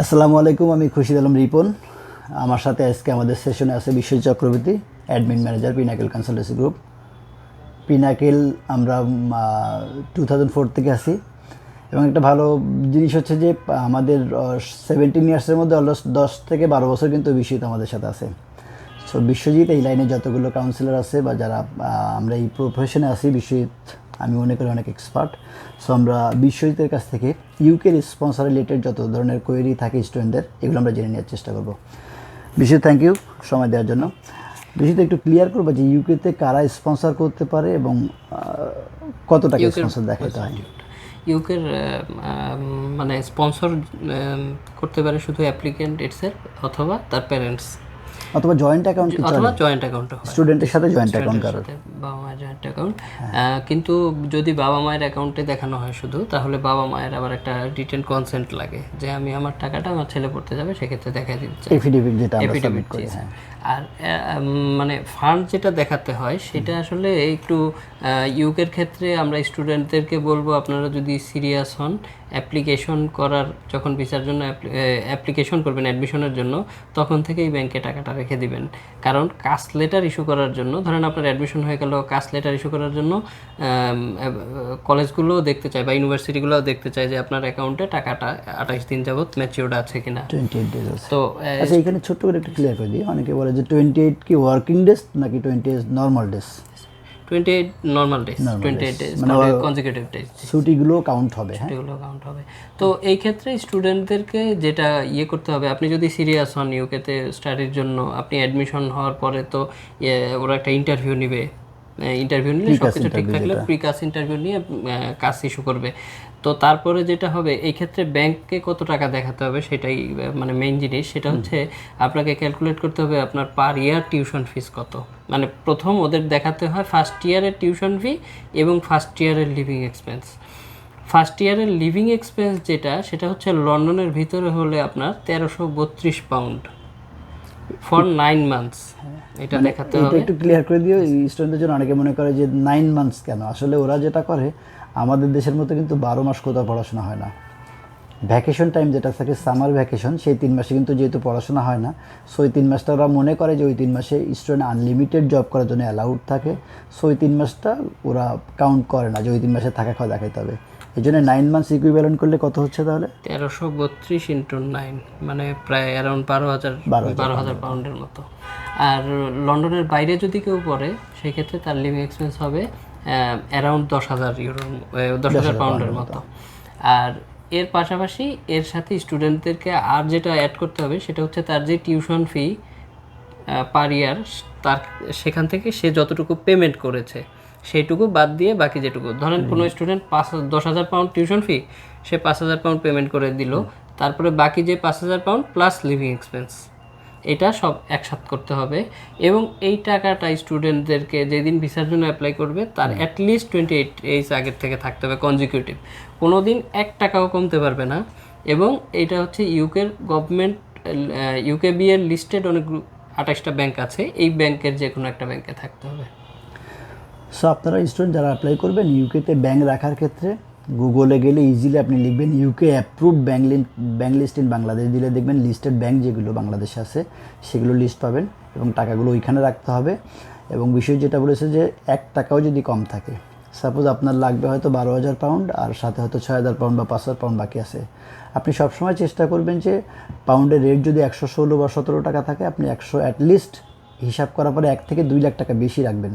আসসালামু আলাইকুম, আমি খুশিদ আলম রিপন। আমার সাথে আজকে আমাদের সেশনে আছে Biswajit Chakraborty, admin manager, pinnacle consultancy group. Pinnacle আমরা 2004 থেকে আসি এবং একটা ভালো জিনিস হচ্ছে যে আমাদের 17 ইয়ার্সের মধ্যে অলমোস্ট 10 থেকে 12 বছর কিন্তু বিশ্বজিৎ আমাদের সাথে আছে। সো বিশ্বজিৎ এই লাইনে যতগুলো কাউন্সিলর আছে বা যারা আমরা এই প্রফেশনে আছি, বিশ্বজিৎ আমি মনে করি অনেক এক্সপার্ট। সো আমরা বিশ্বজিতের কাছ থেকে ইউকের স্পন্সর রিলেটেড যত ধরনের কোয়েরি থাকে স্টুডেন্টদের, এগুলো আমরা জেনে নেওয়ার চেষ্টা করব। বিশ্বজিৎ, থ্যাংক ইউ সময় দেওয়ার জন্য। বিশ্বজিৎ, একটু ক্লিয়ার করবো যে ইউকেতে কারা স্পন্সর করতে পারে এবং কত টাকা স্পন্সর দেখাতে হয়। ইউকের মানে স্পন্সর করতে পারে শুধু অ্যাপ্লিকেন্ট ইটসেলফ অথবা তার প্যারেন্টস অথবা জয়েন্ট অ্যাকাউন্ট, অথবা জয়েন্ট অ্যাকাউন্ট স্টুডেন্টের সাথে জয়েন্ট অ্যাকাউন্ট কারণ বাবা মায়ের জয়েন্ট অ্যাকাউন্ট। কিন্তু যদি বাবা মায়ের অ্যাকাউন্টে দেখানো হয় শুধু, তাহলে বাবা মায়ের আবার একটা রিটেন কনসেন্ট লাগে যে আমি আমার টাকাটা আমার ছেলে পড়তে যাবে, সেক্ষেত্রে দেখাই দিতে এফিডেভিট, যেটা আমরা সাবমিট করি। হ্যাঁ, আর মানে ফান্ড যেটা দেখাতে হয় সেটা আসলে একটু ইউকের ক্ষেত্রে আমরা স্টুডেন্টদেরকে বলবো, আপনারা যদি সিরিয়াস হন অ্যাপ্লিকেশন করার, যখন ভিসার জন্য অ্যাপ্লিকেশন করবেন অ্যাডমিশনের জন্য, তখন থেকেই ব্যাংকে টাকাটা রেখে দিবেন। কারণ কাস্ট লেটার ইস্যু করার জন্য, ধরেন আপনার অ্যাডমিশন হয়ে গেল, কাস্ট লেটার ইস্যু করার জন্য কলেজগুলোও দেখতে চায় বা ইউনিভার্সিটিগুলোও দেখতে চায় যে আপনার অ্যাকাউন্টে টাকাটা 28 দিন যাবত ম্যাচিউরড আছে কিনা। 28 ডেজ আছে। তো আচ্ছা, এখানে ছোট্ট করে একটু ক্লিয়ার করে দিই। অনেকে বলে যে 28 কি ওয়ার্কিং ডেজ নাকি 28 normal days? 28 normal days, 28 days মানে কনজিকিউটিভ ডেজ, ছুটিগুলো কাউন্ট হবে। হ্যাঁ, ছুটিগুলো কাউন্ট হবে। তো এই ক্ষেত্রে স্টুডেন্টদেরকে যেটা করতে হবে, আপনি যদি সিরিয়াস হন ইউকেতে স্টাডির জন্য, আপনি অ্যাডমিশন হওয়ার পরে তো ওরা একটা ইন্টারভিউ নিবে। ইন্টারভিউ নিলে সব কিছু ঠিক থাকলে প্রিকাস ইন্টারভিউ নিয়ে কাজ ইস্যু করবে। তো তারপরে যেটা হবে, এই ক্ষেত্রে ব্যাংকে কত টাকা দেখাতে হবে সেটাই মানে মেইন জিনিস। সেটা হচ্ছে আপনাকে ক্যালকুলেট করতে হবে আপনার পার ইয়ার টিউশন ফিস কত। মানে প্রথম ওদের দেখাতে হয় ফার্স্ট ইয়ারের টিউশন ফি এবং ফার্স্ট ইয়ারের লিভিং এক্সপেন্স। ফার্স্ট ইয়ারের লিভিং এক্সপেন্স সেটা হচ্ছে লন্ডনের ভিতরে হলে আপনার 1332 পাউন্ড ফর 9 মান্থস। এটা দেখাতে হবে। একটু ক্লিয়ার করে দিও স্টুডেন্টদের জন্য। অনেকে মনে করে যে 9 মান্থস কেন, আসলে ওরা যেটা করে আমাদের দেশের মতো কিন্তু 12 মাস কোথাও পড়াশোনা হয় না। ভ্যাকেশন টাইম যেটা থাকে সামার ভ্যাকেশন, সেই 3 মাসে কিন্তু যেহেতু পড়াশোনা হয় না, সো ওই 3 মাসটা ওরা মনে করে যে ওই 3 মাসে স্টুডেন্ট আনলিমিটেড জব করার জন্য অ্যালাউড থাকে। সো ওই 3 মাসটা ওরা কাউন্ট করে না যে ওই 3 মাসে থাকা খাওয়া দেখাতে হবে। এই জন্য 9 মান্থস ইকুইভ্যালেন্ট করলে কত হচ্ছে তাহলে? 1332 ইন্টু 9 মানে প্রায় অ্যারাউন্ড 12,000 পাউন্ডের মতো। আর লন্ডনের বাইরে যদি কেউ পড়ে, সেক্ষেত্রে তার লিভিং এক্সপেন্স হবে অ্যারাউন্ড 10,000 ইউরো, 10,000 পাউন্ডের মতো। আর এর পাশাপাশি এর সাথে স্টুডেন্টদেরকে আর যেটা অ্যাড করতে হবে সেটা হচ্ছে তার যে টিউশন ফি পার ইয়ার, তার সেখান থেকে সে যতটুকু পেমেন্ট করেছে সেইটুকু বাদ দিয়ে বাকি যেটুকু, ধরেন কোনো স্টুডেন্ট 10,000 পাউন্ড টিউশন ফি, সে 5,000 পাউন্ড পেমেন্ট করে দিল, তারপরে বাকি যে 5,000 পাউন্ড প্লাস লিভিং এক্সপেন্স, এটা সব একসাথে করতে হবে। এবং এই টাকাটা স্টুডেন্টদেরকে যেদিন ভিসার জন্য অ্যাপ্লাই করবে তার অ্যাটলিস্ট 28 এইজ আগের থেকে থাকতে হবে কনজিকিউটিভ, কোনো দিন 1 টাকাও কমতে পারবে না। এবং এটা হচ্ছে ইউকের গভর্নমেন্ট, ইউকেবি এর লিস্টেড অনেক 28টা ব্যাংক আছে, এই ব্যাংকের যে কোনো একটা ব্যাংকে থাকতে হবে। সো আপনারা স্টুডেন্ট যারা অ্যাপ্লাই করবেন ইউকেতে ব্যাংক রাখার ক্ষেত্রে গুগলে গেলে ইজিলি আপনি লিখবেন UK approved bank list in Bangladesh, দিলে দেখবেন লিস্টেড ব্যাংক যেগুলো বাংলাদেশে আছে সেগুলো লিস্ট পাবেন এবং টাকাগুলো ওইখানে রাখতে হবে। এবং বিষয় যেটা বলেছে যে 1 টাকাও যদি কম থাকে, সাপোজ আপনার লাগবে হয়তো 12,000 পাউন্ড আর সাথে হয়তো 6,000 পাউন্ড বা 5,000 পাউন্ড বাকি আছে, আপনি সবসময় চেষ্টা করবেন যে পাউন্ডের রেট যদি 116 বা 17 টাকা থাকে, আপনি 100 অ্যাটলিস্ট হিসাব করার পরে 1 থেকে 2 লাখ টাকা বেশি রাখবেন।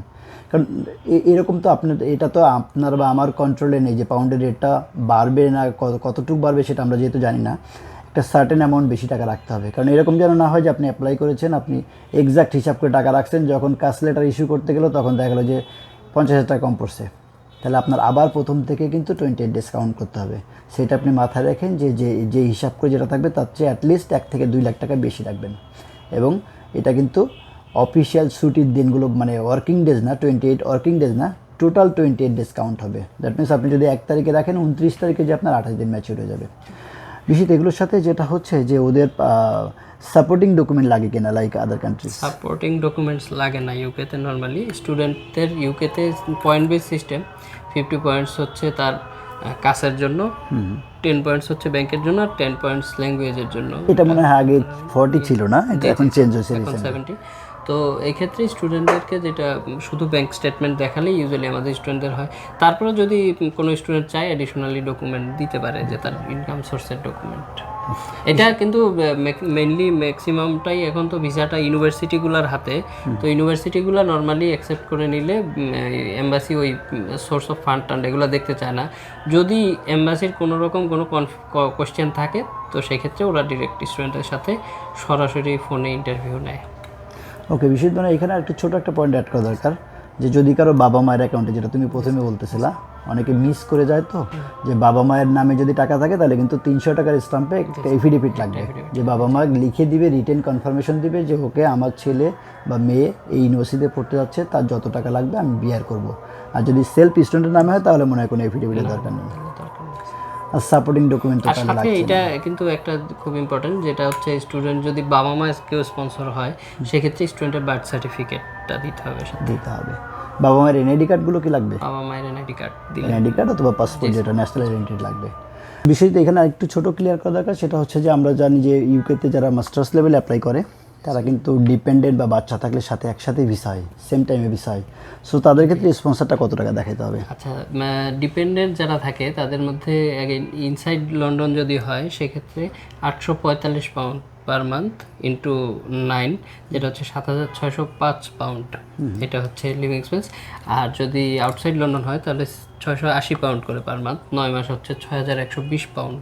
কারণ এরকম তো আপনার, এটা তো আপনার বা আমার কন্ট্রোলে নেই যে পাউন্ডের রেটটা বাড়বে না কতটুকু বাড়বে, সেটা আমরা যেহেতু জানি না। একটা সার্টেন অ্যামাউন্ট বেশি টাকা রাখতে হবে, কারণ এরকম যেন না হয় যে আপনি অ্যাপ্লাই করেছেন, আপনি এক্সাক্ট হিসাব করে টাকা রাখছেন, যখন কাস্ট লেটার ইস্যু করতে গেলো তখন দেখা গেলো যে 50,000 টাকা কম পড়ছে, তাহলে আপনার আবার প্রথম থেকে কিন্তু 28 ডেজ কাউন্ট করতে হবে। সেটা আপনি মাথায় রাখেন যে হিসাব করে যেটা থাকবে তার চেয়ে অ্যাটলিস্ট 1 থেকে 2 লাখ টাকা বেশি রাখবেন। এবং এটা কিন্তু অফিসিয়াল ছুটির দিনগুলো, মানে ওয়ার্কিং ডেজ না, 28 ওয়ার্কিং ডেজ না, টোটাল 28 ডেজ কাউন্ট হবে। দ্যাট মিনস আপনি যদি 1 তারিখে রাখেন, 29 তারিখে যে আপনার 28 দিন ম্যাচিউর হয়ে যাবে। বিশেষ এগুলোর সাথে যেটা হচ্ছে যে ওদের সাপোর্টিং ডকুমেন্ট লাগে কিনা, like other countries? Supporting documents লাগে না ইউকেতে। নর্মালি স্টুডেন্টদের ইউকেতে পয়েন্ট বেস সিস্টেম, 50 পয়েন্টস হচ্ছে তার কাসের জন্য, 10 পয়েন্টস হচ্ছে ব্যাংকের জন্য, আর 10 পয়েন্টস ল্যাঙ্গুয়েজের জন্য। এটা মনে হয় আগে 40 ছিল না, এটা এখন চেঞ্জ হয়েছে এখন 70। তো এই ক্ষেত্রে স্টুডেন্টদেরকে যেটা শুধু ব্যাংক স্টেটমেন্ট দেখালেই ইউজুয়ালি আমাদের স্টুডেন্টদের হয়। তারপরে যদি কোনো স্টুডেন্ট চায় অ্যাডিশনালি ডকুমেন্ট দিতে পারে, যে তার ইনকাম সোর্সের ডকুমেন্ট। এটা কিন্তু মেইনলি ম্যাক্সিমামটাই এখন তো ভিসাটা ইউনিভার্সিটিগুলোর হাতে। তো ইউনিভার্সিটিগুলো নর্মালি অ্যাকসেপ্ট করে নিলে এম্বাসি ওই সোর্স অফ ফান্ড টান্ড এগুলো দেখতে চায় না। যদি এম্বাসির কোনো রকম কোনো কোয়েশ্চেন থাকে তো সেক্ষেত্রে ওরা ডিরেক্ট স্টুডেন্টের সাথে সরাসরি ফোনে ইন্টারভিউ নেয়। ওকে, বিশেষ মানে এখানে একটু ছোট একটা পয়েন্ট অ্যাড করা দরকার, যে যদি কারো বাবা মায়ের অ্যাকাউন্টে, যেটা তুমি প্রথমে বলতেছিলা, অনেকে মিস করে যায়, তো যে বাবা মায়ের নামে যদি টাকা থাকে তাহলে কিন্তু 300 টাকার স্ট্যাম্পে একটা এফিডেভিট লাগবে, যে বাবা মা লিখে দিবে, রিটেন কনফার্মেশন দিবে যে ওকে আমার ছেলে বা মেয়ে এই ইউনিভার্সিটিতে পড়তে যাচ্ছে, তার যত টাকা লাগবে আমি বিয়ার করব। আর যদি সেলফ স্টুডেন্টের নামে হয় তাহলে মনে হয় কোনো এফিডেভিটের দরকার নেই, আর সাপোর্টিং ডকুমেন্ট তো তাহলে লাগবে। এটা কিন্তু একটা খুব ইম্পর্টেন্ট, যেটা হচ্ছে স্টুডেন্ট যদি বাবা মা কেউ স্পন্সর হয় সেক্ষেত্রে স্টুডেন্টের বার্থ সার্টিফিকেটটা দিতে হবে। বাবা মায়ের এনআইডি কার্ডগুলো কি লাগবে? বাবা মায়ের এনআইডি কার্ড দিলে, এনআইডি কার্ড অথবা পাসপোর্ট, যেটা ন্যাশনাল আইডেন্টিটি লাগবে। বিষয়টা এখানে একটু ছোট ক্লিয়ার করা দরকার, সেটা হচ্ছে যে আমরা জানি যে ইউকেতে যারা মাস্টার্স লেভেলে অ্যাপ্লাই করে তারা কিন্তু ডিপেন্ডেন্ট বা বাচ্চা থাকলে সাথে একসাথে ভিসা হয়, সেম টাইমে ভিসা হয়। সো তাদের ক্ষেত্রে স্পন্সরটা কত টাকা দেখাতে হবে? আচ্ছা, ডিপেন্ডেন্ট যারা থাকে তাদের মধ্যে ইনসাইড লন্ডন যদি হয় সেক্ষেত্রে 845 পাউন্ড পার মান্থ ইন্টু 9, যেটা হচ্ছে 7605 পাউন্ড, এটা হচ্ছে লিভিং এক্সপেন্স। আর যদি আউটসাইড লন্ডন হয় তাহলে 680 পাউন্ড করে পার মান্থ, 9 মাস হচ্ছে 6120 পাউন্ড।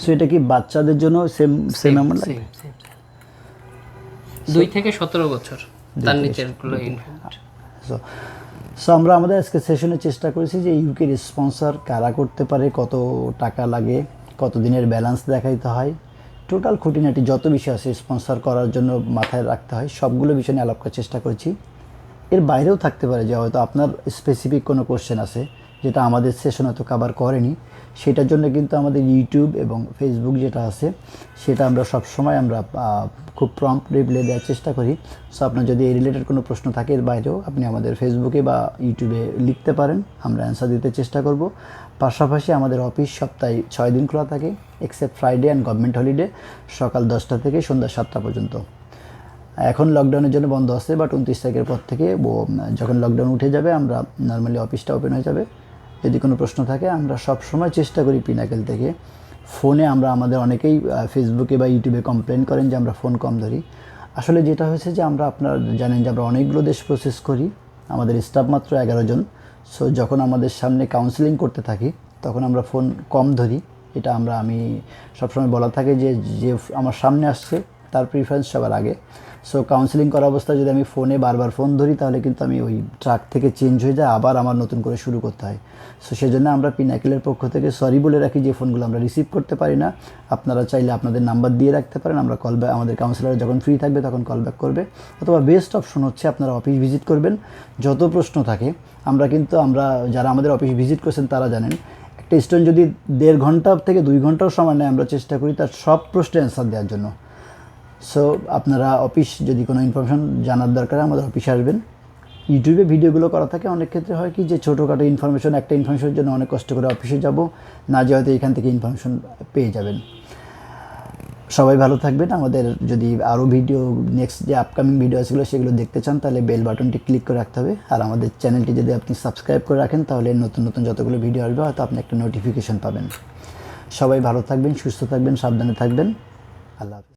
সো এটা কি বাচ্চাদের জন্য সেম অ্যামাউন্ট লাগে? 2 থেকে 17 বছর তার নিচেরগুলো ইনফ্যান্ট। সো আমরা আমাদের আজকে সেশনে চেষ্টা করেছি যে ইউকের স্পন্সর কারা করতে পারে, কত টাকা লাগে, কত দিনের ব্যালেন্স দেখাইতে হয়, টোটাল খুঁটিনাটি যত বিষয় আছে স্পন্সর করার জন্য মাথায় রাখতে হয়, সবগুলো বিষয় নিয়ে আলাপ করার চেষ্টা করেছি। এর বাইরেও থাকতে পারে যে হয়তো আপনার স্পেসিফিক কোনো কোশ্চেন আছে যেটা আমাদের সেশন হয়তো কভার করেনি, সেটার জন্য কিন্তু আমাদের ইউটিউব এবং ফেসবুক যেটা আছে সেটা আমরা সবসময় আমরা খুব প্রম্পট রিপ্লাই দেওয়ার চেষ্টা করি। সো আপনার যদি এই রিলেটেড কোনো প্রশ্ন থাকে এর বাইরেও আপনি আমাদের ফেসবুকে বা ইউটিউবে লিখতে পারেন, আমরা অ্যান্সার দিতে চেষ্টা করব। পাশাপাশি আমাদের অফিস সপ্তাহে 6 দিন খোলা থাকে, except Friday and government holiday, সকাল 10টা থেকে সন্ধ্যা 7টা পর্যন্ত। এখন লকডাউনের জন্য বন্ধ আছে, বাট 29 তারিখের পর থেকে যখন লকডাউন উঠে যাবে আমরা নর্মালি অফিসটা ওপেন হয়ে যাবে। যদি কোনো প্রশ্ন থাকে আমরা সব সময় চেষ্টা করি পিনাকেল থেকে ফোনে, আমরা আমাদের অনেকেই ফেসবুকে বা ইউটিউবে কমপ্লেন করেন যে আমরা ফোন কম ধরি। আসলে যেটা হয়েছে যে আমরা, আপনারা জানেন যে আমরা অনেকগুলো দেশ প্রসেস করি, আমাদের স্টাফ মাত্র 11 জন। সো যখন আমাদের সামনে কাউন্সেলিং করতে থাকি তখন আমরা ফোন কম ধরি, এটা আমি সবসময় বলা থাকে যে যে আমার সামনে আসছে তার প্রিফারেন্স সবার আগে। সো কাউন্সেলিং করা অবস্থায় যদি আমি ফোনে বারবার ফোন ধরি তাহলে কিন্তু আমি ওই ট্রাক থেকে চেঞ্জ হয়ে যায়, আবার আমার নতুন করে শুরু করতে হয়। সো সেজন্য আমরা পিনাকেলের পক্ষ থেকে সরি বলে রাখি যে ফোনগুলো আমরা রিসিভ করতে পারি না। আপনারা চাইলে আপনাদের নাম্বার দিয়ে রাখতে পারেন, আমরা কল ব্যাক, আমাদের কাউন্সিলর যখন ফ্রি থাকবে তখন কল ব্যাক করবে। অথবা বেস্ট অপশন হচ্ছে আপনারা অফিস ভিজিট করবেন, যত প্রশ্ন থাকে আমরা যারা আমাদের অফিস ভিজিট করছেন তারা জানেন একটা স্টুডেন্ট যদি 1.5 ঘন্টা থেকে 2 ঘন্টাও সময় নেয় আমরা চেষ্টা করি তার সব প্রশ্নের অ্যান্সার দেওয়ার জন্য। সো আপনারা অফিস যদি কোনো ইনফরমেশন জানার দরকার আমাদের অফিসে আসবেন। ইউটিউবে ভিডিওগুলো করা থাকে, অনেক ক্ষেত্রে হয় কি যে ছোটোখাটো ইনফরমেশন, একটা ইনফরমেশনের জন্য অনেক কষ্ট করে অফিসে যাব, না যে হয়তো এখান থেকে ইনফরমেশন পেয়ে যাবেন। সবাই ভালো থাকবেন। আমাদের যদি আরও ভিডিও, নেক্সট যে আপকামিং ভিডিও আছে সেগুলো দেখতে চান তাহলে বেল বাটনটি ক্লিক করে রাখতে হবে। আর আমাদের চ্যানেলটি যদি আপনি সাবস্ক্রাইব করে রাখেন তাহলে নতুন নতুন যতগুলো ভিডিও আসবে হয়তো আপনি একটা নোটিফিকেশন পাবেন। সবাই ভালো থাকবেন, সুস্থ থাকবেন, সাবধানে থাকবেন। আল্লাহ হাফেজ।